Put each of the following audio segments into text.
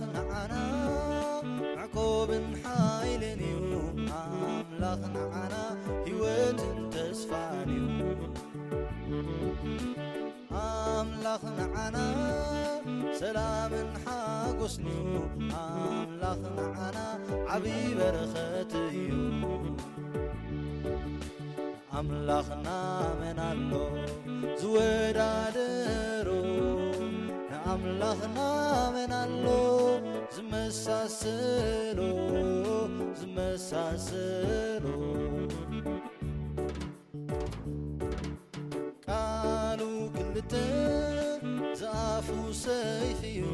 أملاخنا عقوب حايلني أملاخنا هيوت تسفاني أملاخنا سلام حاقسني أملاخنا عبي برختي أملاخنا من الله زودادرو أملاخنا من الله زمساسلو قالوا كلتن زافو سيفيو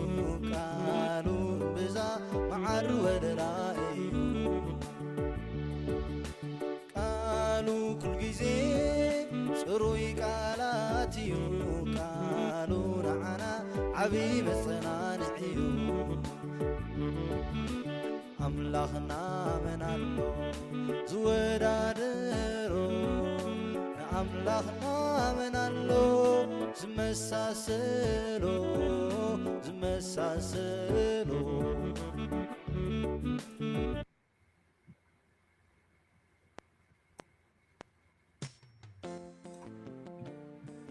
قالوا بزا معر ودلائيو قالوا كل جزي سروي قالاتيو قالوا نعنا عبيب الصنانعيو أملاخنا من الله زودادرو أملاخنا من الله زمساسلو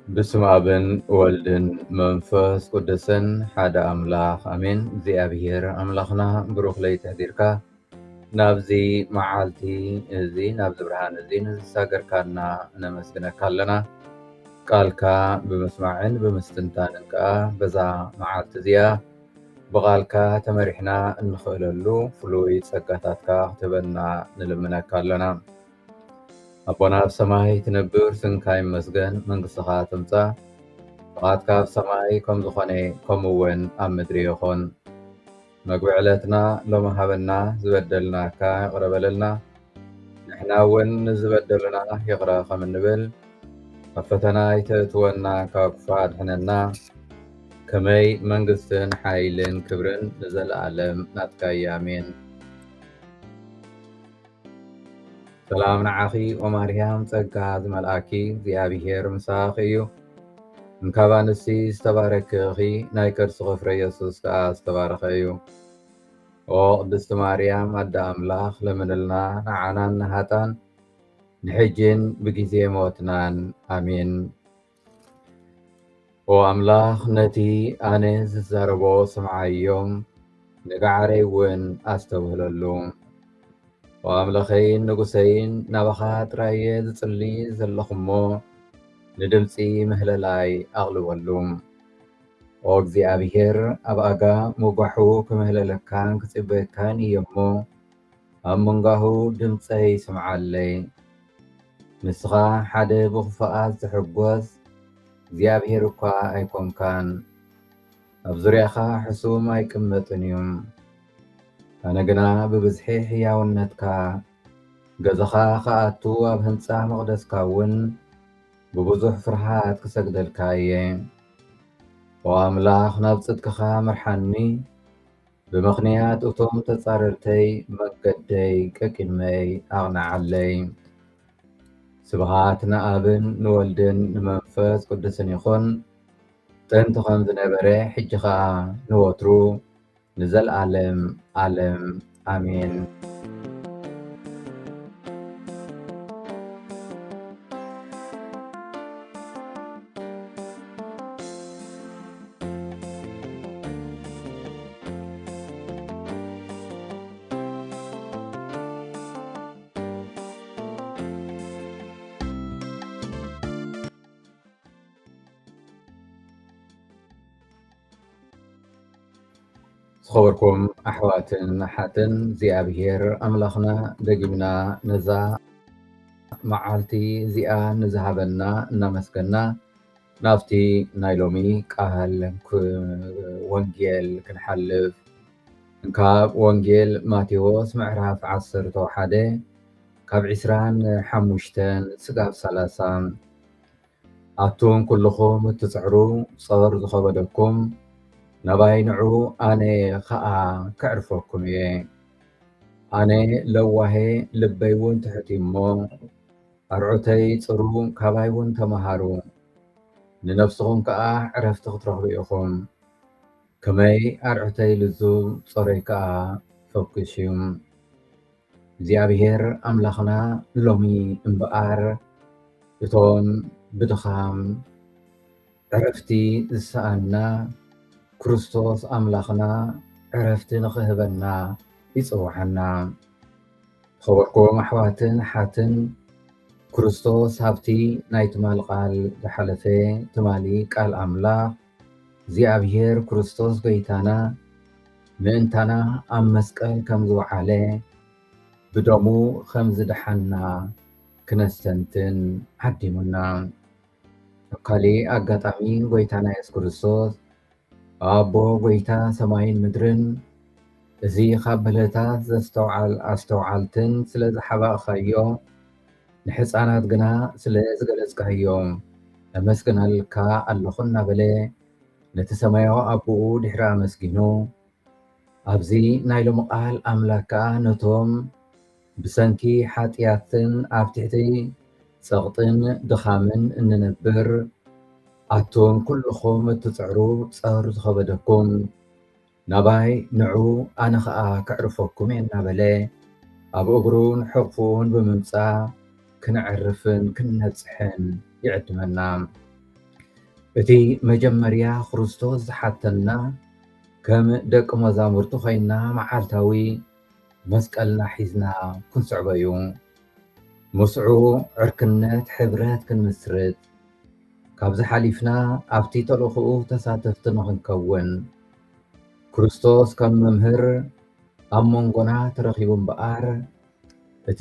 بسم أبن والدن منفس قدسن حدا أملاخ أمين زي أبيهر أملاخنا بروخ لي تهديركا نابزي معالتي زي نابز برهان زي نساقر كارنا نمسكنا كالنا قالكا بمسمعين بمستنتانكا بزا معالت زيا بغالكا تمرحنا نخللو فلوي تسقاتاتكا تبنا نلمنا كالنا أبونا بسماي تنبر سنكاي مسجن من قصها تمسا فقاتك بسماي كم زخني كم وين أم مدري يخون مقبعلتنا لو مهابنا زبدلنا كا غربلنا نحنا وين زبدلنا يغرى خمن نبل فتنا يتتونا كفاد حننا كمي منقصن حايلن كبرن نزل عالم ناتكا يامين سلام نعاخي وماريام تقاد ملآكي زيابيهر مساخيو مكابانسي استباركخي نايكر صغفر يسوس كا استبارخيو وقدست مريم أدى أملاخ لمنلنا نعنان نهاتان نحجين بجزي موتنان آمين وأملاخ نتي آنز زربو سمعيوم نقعري وين أستوهللوم وأملاخين نقسين نبخات رايد صلي زلخمو ندمسي مهللاي أغلو اللوم وأجزي أبيهر أبقى مباحو كمهللكان كسبكان يمو أمنغاهو دمسي سمعالي نسخة حدا بغفاءات تحقوز زيابيهركا أيكون كان أبزريخا حسوم أيكمتنيوم أنا قنا ببزحي حياونتكا قزخا خاطو أبهنسا مقدس كاون ببزح فرحات كسقدلكاية وأملاخ نبصدكخا مرحاني بمغنيات أتوم تتصاررتي مقدي ككلمي أغنى علي سبغاتنا أبن نولدن نمنفس قدسن يخون تنتو خمز نبري حجخا نوترو نزل عالم آمين خبركم أحواتن حاتن زيابيهر أملاخنا دقمنا نزا معالتي زيا نزهبنا نمسكنا نافتي نايلومي قال ونجيل كنحلف كاب ونجيل ماتيوس معرف عصر توحده كاب عسران حموشتن سقاب سلاسام أتون كلكم تسعرو صور زخبدكم نباينعو أنا خاء كعرفكم أنا لوهي لبيون تحتيمو أرعوتي صرو كبايون تمهارو لنفسهم كأ عرفت ترغبيكم ከመይ ኣርዑተይ ልዙብ ጾረይ ከዓ ፈኩሽ እዩ። እግዚኣብሔር ኣምላኽና ሎሚ እምበኣር እቶም ብድኻም ዕረፍቲ ዝሰኣና ክርስቶስ ኣምላኽና ዕረፍቲ ንኽህበና ይጽውዓና። ኸበርኩም ኣሕዋትን ሓትን ክርስቶስ ሃብቲ ናይ ትማል ቃል ዝሓለፈ ትማሊ ቃል ኣምላኽ እግዚኣብሔር ክርስቶስ ጎይታና ምእንታና ኣብ መስቀል ከም ዝወዓለ ብደሙ ከም ዝድሓና ክነስተንትን ዓዲሙና። ኣብ ካሊእ ኣጋጣሚ ጎይታና ኢየሱስ ክርስቶስ ኣቦ ጎይታ ሰማይን ምድርን እዚ ካብ ብልህታት ኣስተውዓልትን ስለ ዝሓባእኻዮ ንሕፃናት ግና ስለ ዝገለጽካዮ ኣመስግናልካ ኣለኹ እናበለ ነቲ ሰማያዊ ኣቦኡ ድሕሪ ኣመስጊኑ ኣብዚ ናይ ሎሚ ቃል ኣምላክ ከዓ ነቶም ብሰንኪ ሓጢኣትን ኣብ ትሕቲ ጸቕጥን ድኻምን እንነብር ኣቶም ኩልኹም እትጽዕሩ ጸር ዝኸበደኩም ናባይ ንዑ ኣነ ከዓ ከዕርፈኩም እየ እናበለ ኣብ እግሩን ሕቑፉን ብምምጻእ ክንዕርፍን ክንነጽሕን ይዕድመና። እቲ መጀመርያ ክርስቶስ ዝሓተና ከም ደቂ መዛሙርቱ ኮይና መዓልታዊ መስቀልና ሒዝና ክንስዕቦ እዩ። ምስዑ ዕርክነት ሕብረት ክንምስርት ካብዚ ሓሊፍና ኣብቲ ተልእኽኡ ተሳተፍቲ ንኽንከውን ክርስቶስ ከም መምህር ኣብ መንጎና ተረኺቡ እምበኣር እቲ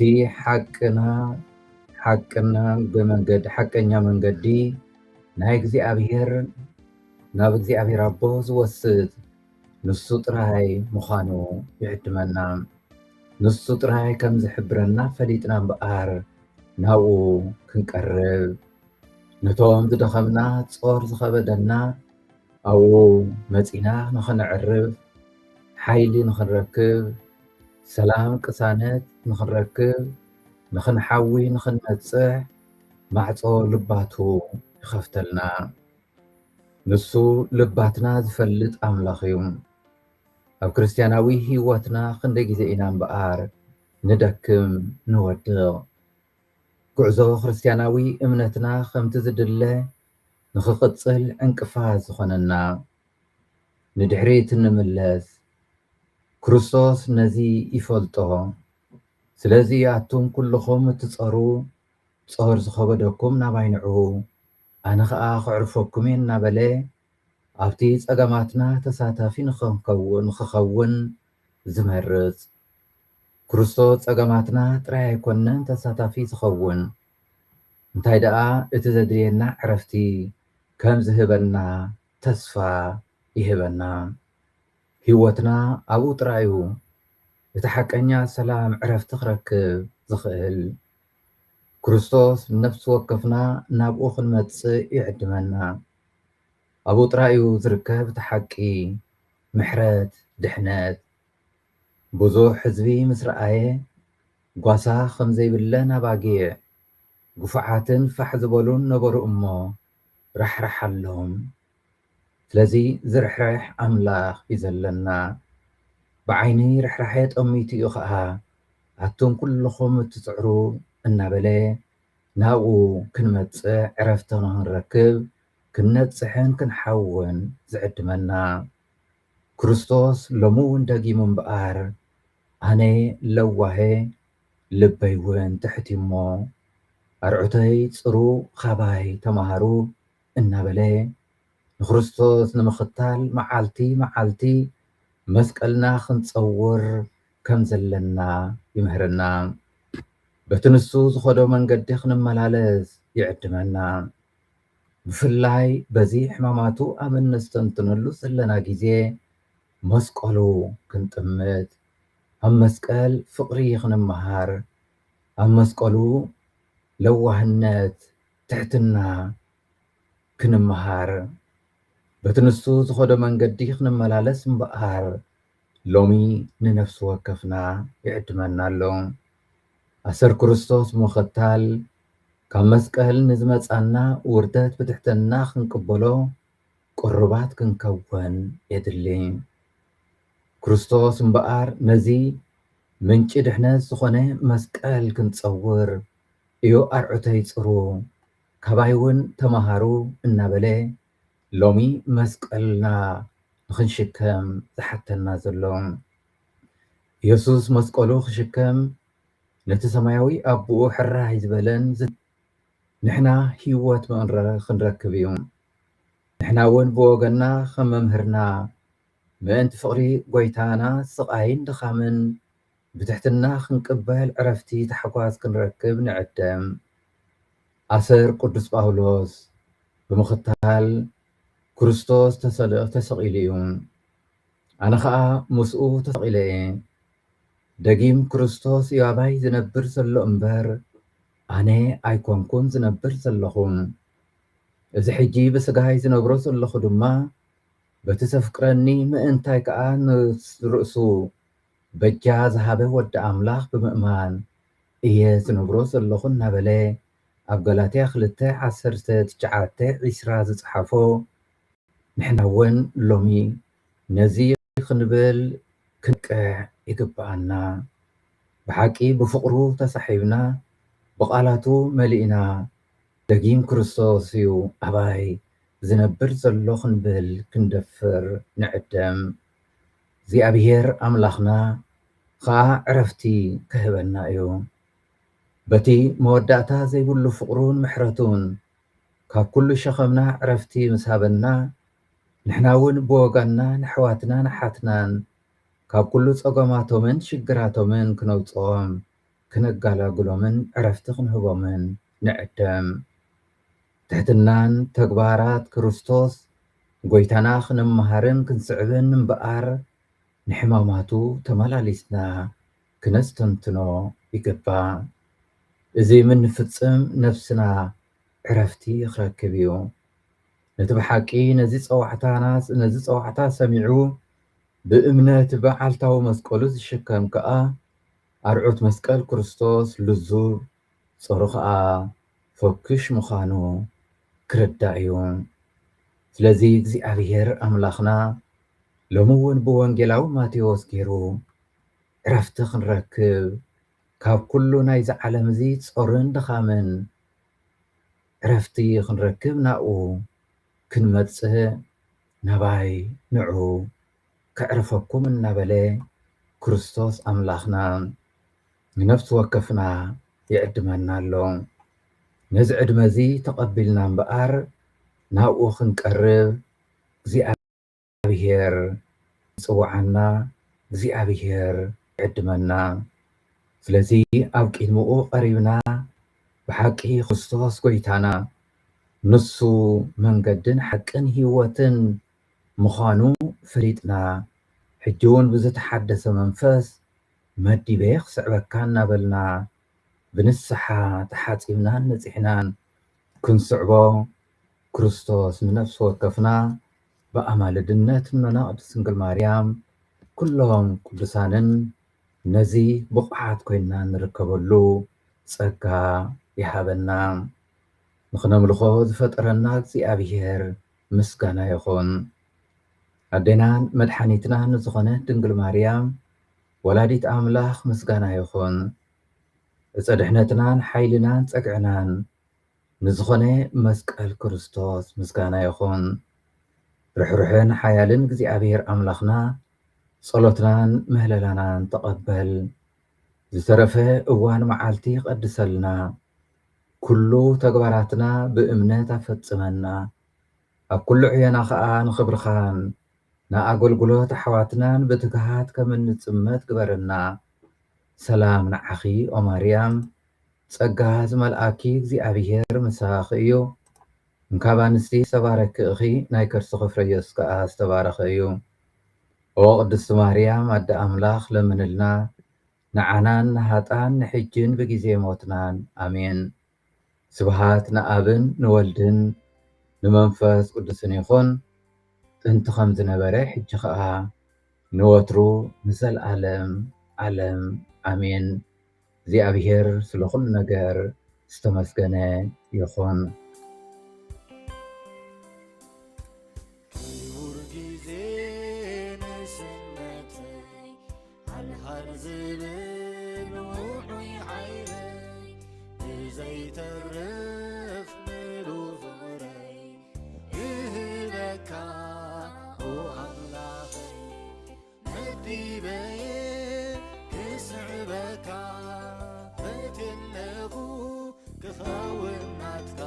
ሓቀኛ መንገዲ ናይ እግዚኣብሔር ናብ እግዚኣብሔር ኣቦ ዝወስድ ንሱ ጥራይ ምዃኑ ይዕድመና። ንሱ ጥራይ ከም ዝሕብረና ፈሊጥና እምበኣር ናብኡ ክንቀርብ ነቶም ዝደኸምና ጾር ዝኸበደና ኣብኡ መጺና ንኽንዕርብ ሓይሊ ንኽንረክብ ሰላም ቅሳነት ንኽንረክብ ንኽንሓዊ ንኽንነጽሕ ማዕጾ ልባቱ ይኸፍተልና። ንሱ ልባትና ዝፈልጥ ኣምላኽ እዩ። ኣብ ክርስትያናዊ ህይወትና ክንደይ ግዜ ኢና እምበኣር ንደክም ንወድቕ። ጉዕዞ ክርስትያናዊ እምነትና ከምቲ ዝድለ ንኽቕጽል ዕንቅፋት ዝኾነና ንድሕሪት እንምለስ ክርስቶስ ነዚ ይፈልጦ። ስለዚ ኣቱም ኩልኹም እትጸሩ ጾር ዝኸበደኩም ናባይ ንዑ ኣነ ከዓ ክዕርፈኩም እየ እናበለ ኣብቲ ጸገማትና ተሳታፊ ንኽኸውን ዝመርጽ ክርስቶስ ጸገማትና ጥራይ ኣይኮነን ተሳታፊ ዝኸውን እንታይ ደኣ እቲ ዘድልየና ዕረፍቲ ከም ዝህበና ተስፋ ይህበና። ህይወትና ኣብኡ ጥራዩ እቲ ሓቀኛ ሰላም ዕረፍቲ ክረክብ ዝኽእል ክርስቶስ ነፍሲ ወከፍና ናብኡ ክንመጽእ ይዕድመና። ኣብኡ ጥራዩ ዝርከብ እቲ ሓቂ ምሕረት ድሕነት ብዙሕ ህዝቢ ምስ ረኣየ ጓሳ ከም ዘይብለን ኣባጊዕ ጉፉዓትን ፋሕ ዝበሉን ነበሩ እሞ ራሕራሓሎም። ስለዚ ዝርሕርሕ ኣምላኽ እዩ ዘለና። ብዓይኒ ርሕራሐ ጠሚቱ እዩ ከዓ ኣቶም ኩልኹም እትጽዕሩ እናበለ ናብኡ ክንመጽእ ዕረፍቲ ንኽንረክብ ክንነጽሕን ክንሓውን ዝዕድመና። ክርስቶስ ሎሚ እውን ደጊሙ እምበኣር ኣነ ለዋሄ ልበይ እውን ትሕት እሞ ኣርዑተይ ጽሩ ኻባይ ተምሃሩ እናበለ ንክርስቶስ ንምኽታል መዓልቲ መዓልቲ መስቀልና ክንጸውር ከም ዘለና ይምህረና። በቲ ንሱ ዝኸዶ መንገዲ ክንመላለስ ይዕድመና። ብፍላይ በዚ ሕማማቱ ኣብ እነስተንትነሉ ዘለና ግዜ መስቀሉ ክንጥምት ኣብ መስቀል ፍቕሪ ክንመሃር ኣብ መስቀሉ ለዋህነት ትሕትና ክንመሃር በቲ ንሱ ዝኸዶ መንገዲ ክንመላለስ እምበኣር ሎሚ ንነፍሲ ወከፍና ይዕድመና ኣሎ። ኣሰር ክርስቶስ ምኽታል ካብ መስቀል ንዝመጻና ውርደት ብትሕትና ክንቅበሎ ቁርባት ክንከውን የድሊ ክርስቶስ እምበኣር ነዚ ምንጭ ድሕነት ዝኾነ መስቀል ክንፀውር እዩ ኣርዑተይ ፅሩ ካባይ እውን ተምሃሩ እናበለ ሎሚ መስቀልና ንክንሽከም ዝሓተና ዘሎ ኢየሱስ መስቀሉ ክሽከም ነቲ ሰማያዊ ኣቦኡ ሕራይ ዝበለን ንሕና ሂወት ክንረክብ እዩ ንሕና እውን ብወገና ከም መምህርና ምእንቲ ፍቕሪ ጎይታና ስቃይን ድኻምን ብትሕትና ክንቅበል ዕረፍቲ ተሓጓስ ክንረክብ ንዕደም ኣሰር ቅዱስ ጳውሎስ ብምኽታል ክርስቶስ ተሰቂሉ እዩ ኣነ ከዓ ምስኡ ተሰቂለ እየ ደጊም ክርስቶስ እዩ ኣባይ ዝነብር ዘሎ እምበር ኣነ ኣይኮንኩን ዝነብር ዘለኹም እዚ ሕጂ ብስጋይ ዝነብሮ ዘለኹ ድማ በቲ ዘፍቅረኒ ምእንታይ ከዓ ንርእሱ በጃ ዝሃበ ወዲ ኣምላኽ ብምእማን እየ ዝነብሮ ዘለኹ እናበለ ኣብ ገላትያ 2:19-20 ዝፀሓፎ ንሕና እውን ሎሚ ነዚ ክንብል ክንቅዕ ይግባአና ብሓቂ ብፍቅሩ ተሳሒብና ብቃላቱ መሊእና ደጊም ክርስቶስ እዩ ኣባይ ዝነብር ዘሎ ክንብል ክንደፍር ንዕደም እግዚኣብሔር ኣምላኽና ከዓ ዕረፍቲ ክህበና እዩ በቲ መወዳእታ ዘይብሉ ፍቅሩን ምሕረቱን ካብ ኩሉ ሸኸምና ዕረፍቲ ምሳበና ንሕና እውን ብወጋና ንሕዋትና ንሓትናን ካብ ኩሉ ፀገማቶምን ሽግራቶምን ክነውፅኦም ክነጋላግሎምን ዕረፍቲ ክንህቦምን ንዕደም ትሕትናን ተግባራት ክርስቶስ ጎይታና ክንመሃርን ክንስዕብን እምበኣር ንሕማማቱ ተመላሊስና ክነስተንትኖ ይግባእ እዚ ምንፍፅም ነፍስና ዕረፍቲ ክረክብ እዩ ነቲ ብሓቂ ነዚ ፀዋዕታ ሰሚዑ ብእምነት በዓልታዊ መስቀሉ ዝሽከም ከዓ ኣርዑት መስቀል ክርስቶስ ልዙብ ፀሩ ከዓ ፈኩሽ ምዃኑ ክርዳእ እዩ ስለዚ እግዚኣብሔር ኣምላኽና ሎሚ እውን ብወንጌላዊ ማቴዎስ ገይሩ ዕረፍቲ ክንረክብ ካብ ኩሉ ናይዚ ዓለም እዚ ፀሩን ድኻምን ዕረፍቲ ክንረክብ ናብኡ ክንመፅእ ናባይ ንዑ ከዕርፈኩም እናበለ ክርስቶስ ኣምላኽና ንነፍሲ ወከፍና ይዕድመና ኣሎ ነዚ ዕድመ እዚ ተቐቢልና እምበኣር ናብኡ ክንቀርብ እግዚኣብሔር ይፅዋዓና እግዚኣብሔር ይዕድመና ስለዚ ኣብ ቅድሚኡ ቀሪብና ብሓቂ ክርስቶስ ጎይታና ንሱ መንገድን ሓቅን ሂወትን ምዃኑ ፈሊጥና ሕጂ እውን ብዝተሓደሰ መንፈስ መዲበ ክስዕበካ እናበልና ብንስሓ ተሓፂብናን ነፂሕናን ክንስዕቦ ክርስቶስ ንነፍሲ ወከፍና ብኣማልድነት መናቅድስት ድንግል ማርያም ኩሎም ቅዱሳንን ነዚ ብቕዓት ኮይንና ንርከበሉ ፀጋ ይሃበና ንኽነምልኾ ዝፈጠረና እግዚኣብሔር ምስጋና ይኹን ኣዴናን መድሓኒትናን ዝኾነት ድንግል ማርያም ወላዲት ኣምላኽ ምስጋና ይኹን እፀድሕነትናን ሓይልናን ፀግዕናን ንዝኾነ መስቀል ክርስቶስ ምስጋና ይኹን ርሕርሕን ሓያልን እግዚኣብሔር ኣምላኽና ጸሎትናን ምህለላናን ተቐበል ዝተረፈ እዋን መዓልቲ ቀድሰልና ኩሉ ተግባራትና ብእምነት ኣፈጽመና ኣብ ኩሉ ዕየና ከዓ ንኽብርኻን ንኣገልግሎት ኣሕዋትናን ብትግሃት ከም እንጽመት ግበረና ሰላም ንዓኺ ኦ ማርያም ጸጋ ዝመልኣኪ እግዚኣብሔር ምሳኺ እዩ እንካብ ኣንስቲ ዝተባረኪ ኢኺ ናይ ከርስኺ ፍረ ኢየሱስ ከዓ ዝተባረኸ እዩ ኦ ቅድስቲ ማርያም ኣደ ኣምላኽ ለምንልና ንዓናን ንሃጣን ንሕጅን ብጊዜ ሞትናን ኣሜን ስብሃት ንኣብን ንወልድን ንመንፈስ ቅዱስን ይኹን ጥንቲ ከም ዝነበረ ሕጂ ከዓ ንወትሩ ንዘለዓለም ዓለም ኣሜን እግዚኣብሔር ስለ ኩሉ ነገር ዝተመስገነ ይኹን ባህር ዝብል ውዑይ ዓይነይ ብዘይተርፍ ምሉ ፍቕረይ ይህበካ ኦ ኣምላኸይ መዲበየ ክስዕበካ ፈትየለኹ ክኸውን ናትካ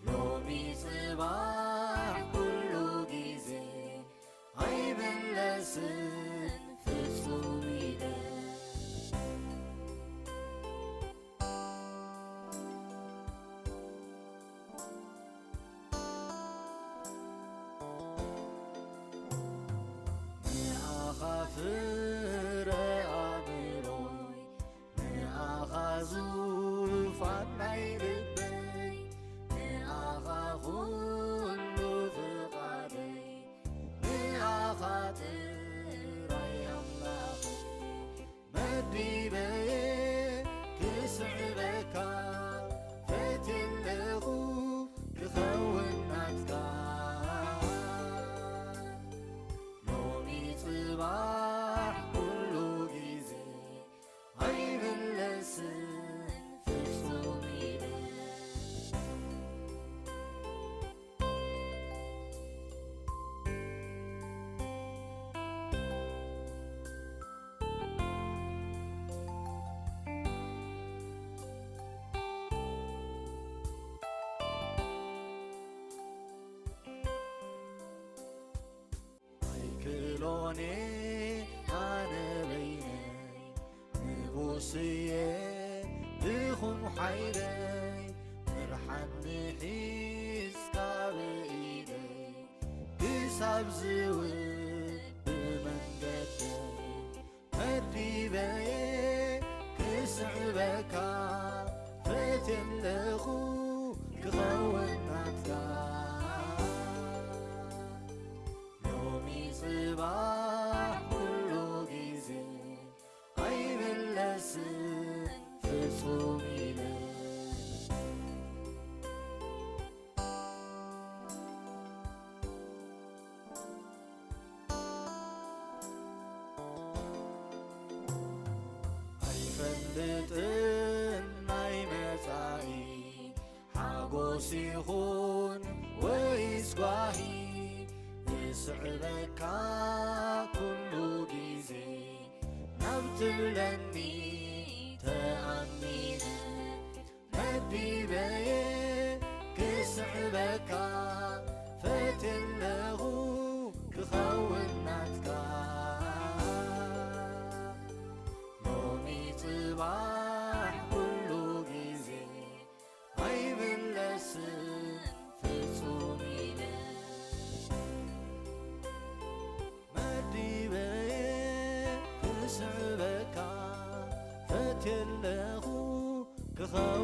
ሎሚ ጽባሕ ኩሉ ጊዜ ኣይመለስን ፍጹም ኢለ ንኣኻ ፍረ ኣእምሮይ ንኣኻ ዙፋን ናይ ልበይ ንኣኻ ኩሉ ፍቓደይ ንኣኻ ጥራይ ኣምላኸይ መዲበየ ክስዕበካ ፈትየለኹ ክኸውን ናትካ ሎሚ ጽባሕ ኩሉ ጊዜ ኣይምለስን ፍጹም ኢለ ኣይክሎኔ ኣነ በይነይ ንጉስየ ድኹም ሓይለይ ብርሓን ሒዝካ ብኢደይ ክሳብ ዝውድ ብመንገደይ መዲበየ ክስዕበካ ፈትየለኹ ክኸውን ናትካ ሎሚ ጽባሕ ኩሉ ጊዜ ኣይምለስን ፍጹም ኢለ ኣይፈልጥን ናይ መጻኢ ሓጎስ ይኹን ወይስ ጓሂ እስዕበካ ኩሉ ጊዜ ናብ ትብለኒ ተኣሚነ መዲበየ ክስዕበካ ፈትየለኹ ክኸውን ናትካ ሎሚ ጽባሕ ኩሉ ጊዜ ኣይምለስን ፍጹም ኢለ መዲበየ ክስዕበካ ፈትየለኹ ክኸውን